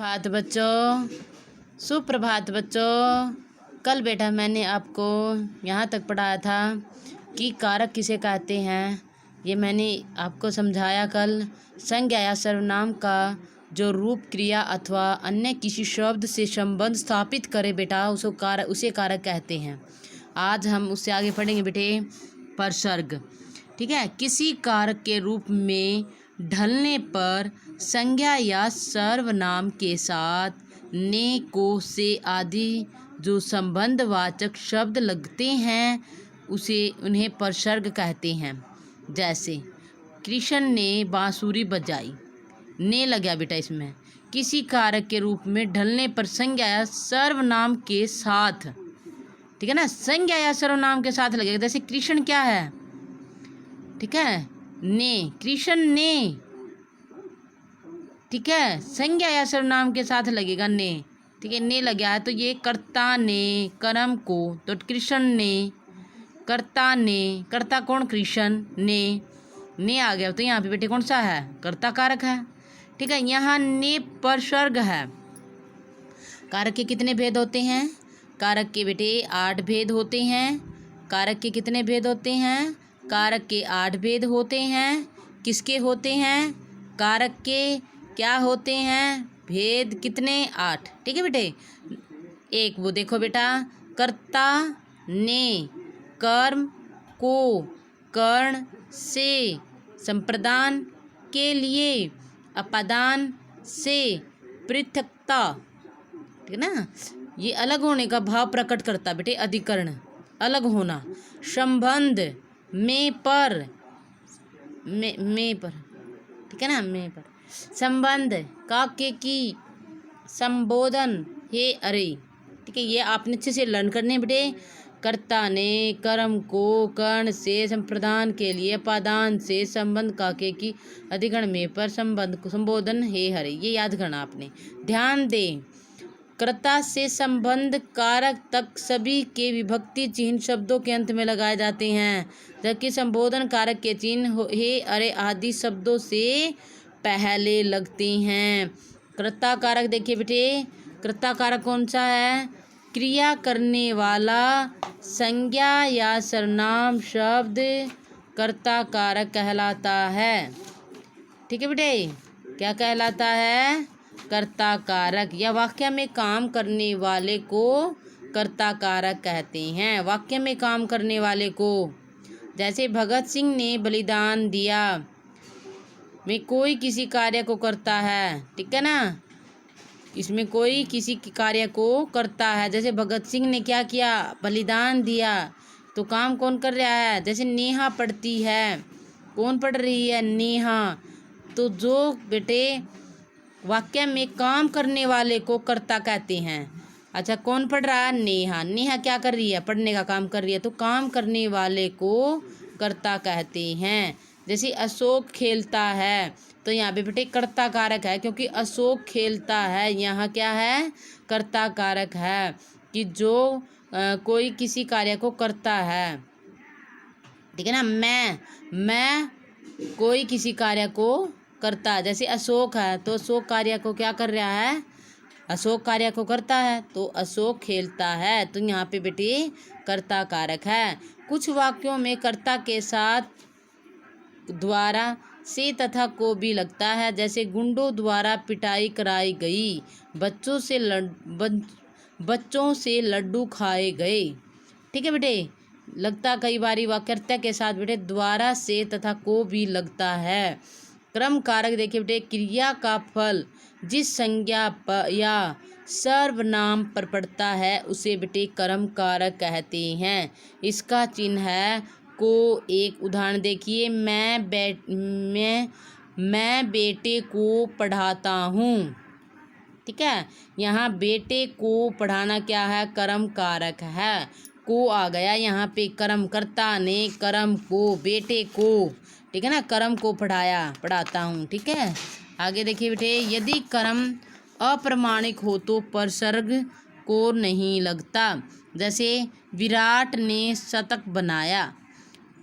प्रभात बच्चों, सुप्रभात बच्चों। कल बेटा मैंने आपको यहाँ तक पढ़ाया था कि कारक किसे कहते हैं। ये मैंने आपको समझाया कल। संज्ञा या सर्वनाम का जो रूप, क्रिया अथवा अन्य किसी शब्द से संबंध स्थापित करे बेटा उसे कारक कहते हैं। आज हम उससे आगे पढ़ेंगे बेटे परसर्ग। ठीक है। किसी कारक के रूप में ढलने पर संज्ञा या सर्वनाम के साथ ने, को, से आदि जो संबंधवाचक शब्द लगते हैं उन्हें परसर्ग कहते हैं। जैसे कृष्ण ने बांसुरी बजाई, ने लग गया बेटा इसमें। किसी कारक के रूप में ढलने पर संज्ञा या सर्वनाम के साथ, ठीक है ना, संज्ञा या सर्वनाम के साथ लगेगा। जैसे कृष्ण क्या है, ठीक है, ने, कृष्ण ने, ठीक है, संज्ञा या सर्वनाम के साथ लगेगा ने, ठीक है, ने लग गया है तो ये कर्ता ने कर्म को, तो कृष्ण ने, कर्ता ने, कर्ता कौन, कृष्ण, ने आ गया तो यहाँ पे बेटे कौन सा है, कर्ता कारक है। ठीक है। यहाँ ने परसर्ग है। कारक के कितने भेद होते हैं? कारक के बेटे 8 भेद होते हैं। कारक के कितने भेद होते हैं? कारक के 8 भेद होते हैं। किसके होते हैं? कारक के क्या होते हैं? भेद कितने? 8। ठीक है बेटे। एक वो देखो बेटा, कर्ता ने कर्म को कर्ण से, संप्रदान के लिए, अपादान से, पृथकता, ठीक है ना, ये अलग होने का भाव प्रकट करता बेटे। अधिकरण अलग होना, संबंध में पर, में पर, ठीक है ना, में पर, संबंध का के की, संबोधन हे अरे, ठीक है। ये आपने अच्छे से लर्न करने बेटे। कर्ता ने कर्म को कर्ण से, संप्रदान के लिए, अपादान से, संबंध का के की, अधिकरण में पर, संबंध को संबोधन हे हरे, ये याद करना आपने। ध्यान दें, कर्ता से संबंध कारक तक सभी के विभक्ति चिन्ह शब्दों के अंत में लगाए जाते हैं, जबकि संबोधन कारक के चिन्ह हे अरे आदि शब्दों से पहले लगते हैं। कर्ता कारक देखिए बेटे, कर्ता कारक कौन सा है? क्रिया करने वाला संज्ञा या सर्वनाम शब्द कर्ता कारक कहलाता है। ठीक है बेटे, क्या कहलाता है? कर्ता कारक। या वाक्य में काम करने वाले को कर्ता कारक कहते हैं। वाक्य में काम करने वाले को, जैसे भगत सिंह ने बलिदान दिया, में कोई किसी कार्य को करता है, ठीक है ना, इसमें कोई किसी कार्य को करता है। जैसे भगत सिंह ने क्या किया, बलिदान दिया, तो काम कौन कर रहा है? जैसे नेहा पढ़ती है, कौन पढ़ रही है? नेहा। तो जो बेटे वाक्य में काम करने वाले को कर्ता कहते हैं। अच्छा, कौन पढ़ रहा है? नेहा। नेहा क्या कर रही है? पढ़ने का काम कर रही है, तो काम करने वाले को कर्ता कहते हैं। जैसे अशोक खेलता है, तो यहाँ पे बेटे कर्ता कारक है, क्योंकि अशोक खेलता है, यहाँ क्या है? कर्ता कारक है, कि जो कोई किसी कार्य को करता है, ठीक है ना। मैं कोई किसी कार्य को करता है। जैसे अशोक है, तो अशोक कार्य को क्या कर रहा है? अशोक कार्य को करता है, तो अशोक खेलता है, तो यहाँ पे बेटे कर्ता कारक है। कुछ वाक्यों में कर्ता के साथ द्वारा, से तथा को भी लगता है। जैसे गुंडों द्वारा पिटाई कराई गई, बच्चों से लड्डू खाए गए। ठीक है बेटे, लगता कई बारी वाक्यर्ता के साथ बेटे द्वारा, से तथा को भी लगता है। क्रम कारक देखिए बेटे, क्रिया का फल जिस संज्ञा या सर्वनाम पर पड़ता है उसे बेटे कर्म कारक कहते हैं। इसका चिन्ह है को। एक उदाहरण देखिए, मैं बेटे को पढ़ाता हूँ, ठीक है। यहाँ बेटे को पढ़ाना क्या है? कर्म कारक है, को आ गया यहाँ पे। कर्म, कर्ता ने कर्म को, बेटे को, ठीक है ना, कर्म को पढ़ाता हूँ, ठीक है। आगे देखिए बेटे, यदि कर्म अप्रमाणिक हो तो परसर्ग को नहीं लगता। जैसे विराट ने शतक बनाया।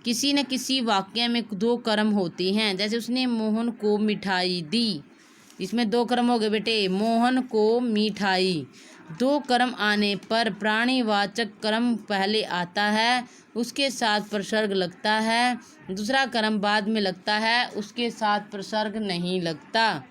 किसी न किसी वाक्य में 2 कर्म होते हैं। जैसे उसने मोहन को मिठाई दी, इसमें 2 कर्म हो गए बेटे। मोहन को मिठाई, 2 कर्म आने पर प्राणीवाचक कर्म पहले आता है, उसके साथ प्रसर्ग लगता है। दूसरा कर्म बाद में लगता है, उसके साथ प्रसर्ग नहीं लगता।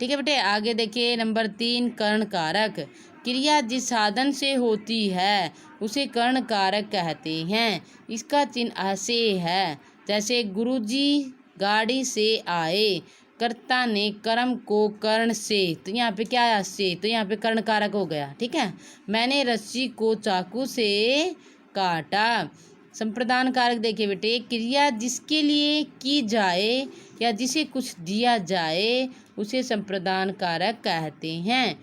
ठीक है बेटे, आगे देखिए नंबर 3 कर्ण कारक। क्रिया जिस साधन से होती है उसे कर्ण कारक कहते हैं। इसका चिन्ह ऐसे है, जैसे गुरुजी गाड़ी से आए, कर्ता ने कर्म को कर्ण से, तो यहाँ पे क्या आया से, तो यहाँ पे कर्ण कारक हो गया। ठीक है, मैंने रस्सी को चाकू से काटा। संप्रदान कारक देखिए बेटे, क्रिया जिसके लिए की जाए या जिसे कुछ दिया जाए उसे संप्रदान कारक कहते हैं।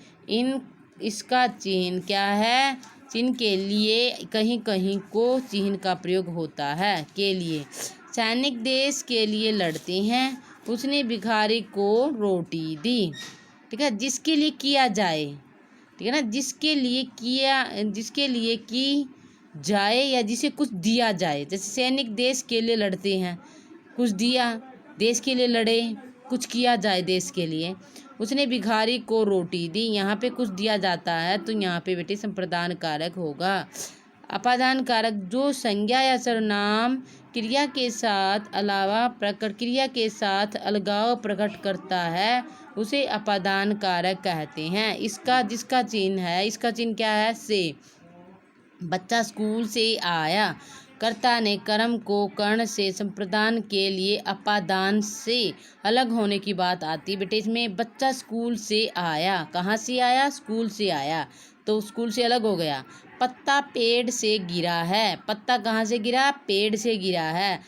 इसका चिन्ह क्या है, चिन्ह के लिए कहीं कहीं को चिन्ह का प्रयोग होता है, के लिए। सैनिक देश के लिए लड़ते हैं, उसने भिखारी को रोटी दी। ठीक है, जिसके लिए किया जाए, ठीक है ना, जिसके लिए की जाए या जिसे कुछ दिया जाए। जैसे सैनिक देश के लिए लड़ते हैं, कुछ दिया, देश के लिए लड़े, कुछ किया जाए देश के लिए। उसने भिखारी को रोटी दी, यहाँ पे कुछ दिया जाता है तो यहाँ पे बेटे संप्रदान कारक होगा। अपादान कारक, जो संज्ञा या सर्वनाम क्रिया के साथ अलगाव प्रकट करता है उसे अपादान कारक कहते हैं। जिसका चिन्ह क्या है, से। बच्चा स्कूल से आया, कर्ता ने कर्म को कर्ण से संप्रदान के लिए अपादान से अलग होने की बात आती है बेटे। इसमें बच्चा स्कूल से आया, कहाँ से आया, स्कूल से आया, तो स्कूल से अलग हो गया। पत्ता पेड़ से गिरा है, पत्ता कहाँ से गिरा, पेड़ से गिरा है,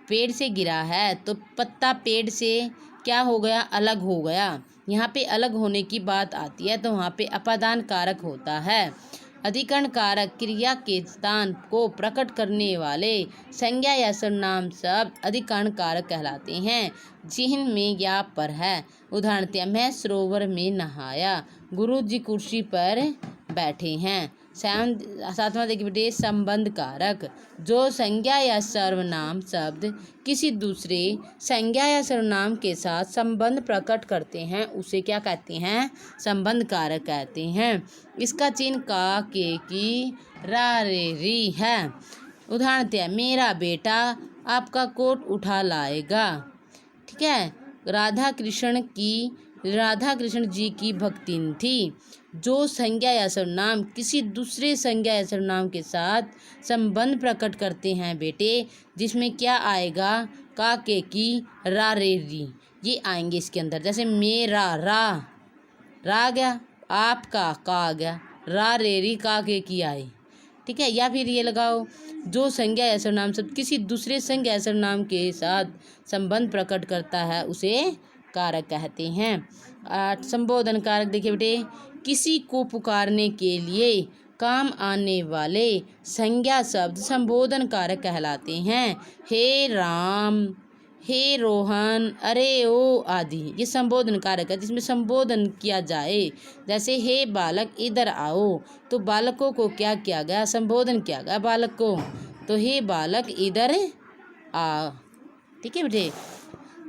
पेड़ से गिरा है तो पत्ता पेड़ से क्या हो गया, अलग हो गया। यहाँ पे अलग होने की बात आती है तो वहाँ पे अपादान कारक होता है। अधिकरण कारक, क्रिया के स्थान को प्रकट करने वाले संज्ञा या सर्वनाम शब्द अधिकरण कारक कहलाते हैं, चिन्ह में या पर है। उदाहरण, मैं सरोवर में नहाया, गुरुजी कुर्सी पर बैठे हैं। 7वां देखिए बेटे, संबंध कारक, जो संज्ञा या सर्वनाम शब्द किसी दूसरे संज्ञा या सर्वनाम के साथ संबंध प्रकट करते हैं उसे क्या कहते हैं, संबंध कारक कहते हैं। इसका चिन्ह का, के, की, रा, रे, री है। उदाहरण, मेरा बेटा आपका कोट उठा लाएगा। ठीक है, राधा कृष्ण जी की भक्तिन थी। जो संज्ञा या सर्वनाम किसी दूसरे संज्ञा या सर्वनाम के साथ संबंध प्रकट करते हैं बेटे, जिसमें क्या आएगा, का, के, की, रा, रे, री, ये आएंगे इसके अंदर। जैसे मेरा, रा आ गया, आपका का आ गया, रा, रे, री, का, के, की आए। ठीक है, या फिर ये लगाओ, जो संज्ञा या सर्वनाम शब्द किसी दूसरे संज्ञा या सर्वनाम के साथ संबंध प्रकट करता है उसे कारक कहते हैं। 8 संबोधन कारक देखिए बेटे, किसी को पुकारने के लिए काम आने वाले संज्ञा शब्द संबोधन कारक कहलाते हैं। हे राम, हे रोहन, अरे ओ आदि ये संबोधन कारक है जिसमें संबोधन किया जाए। जैसे हे बालक इधर आओ, तो बालकों को क्या किया गया, संबोधन किया गया बालक को, तो हे बालक इधर आ। ठीक है बेटे,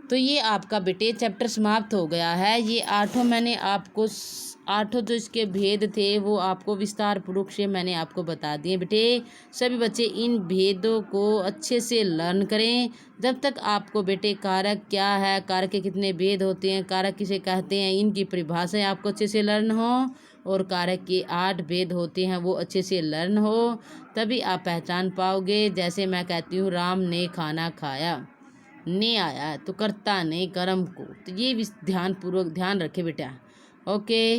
तो ये आपका बेटे चैप्टर समाप्त हो गया है। ये 8 मैंने आपको 8 जो इसके भेद थे वो आपको विस्तार पूर्वक से मैंने आपको बता दिए बेटे। सभी बच्चे इन भेदों को अच्छे से लर्न करें। जब तक आपको बेटे कारक क्या है, कारक के कितने भेद होते हैं, कारक किसे कहते हैं, इनकी परिभाषाएं आपको अच्छे से लर्न हो, और कारक के 8 भेद होते हैं वो अच्छे से लर्न हो, तभी आप पहचान पाओगे। जैसे मैं कहती हूँ राम ने खाना खाया, ने आया तो कर्ता ने कर्म को, तो ये भी ध्यान रखे बेटा। ओके।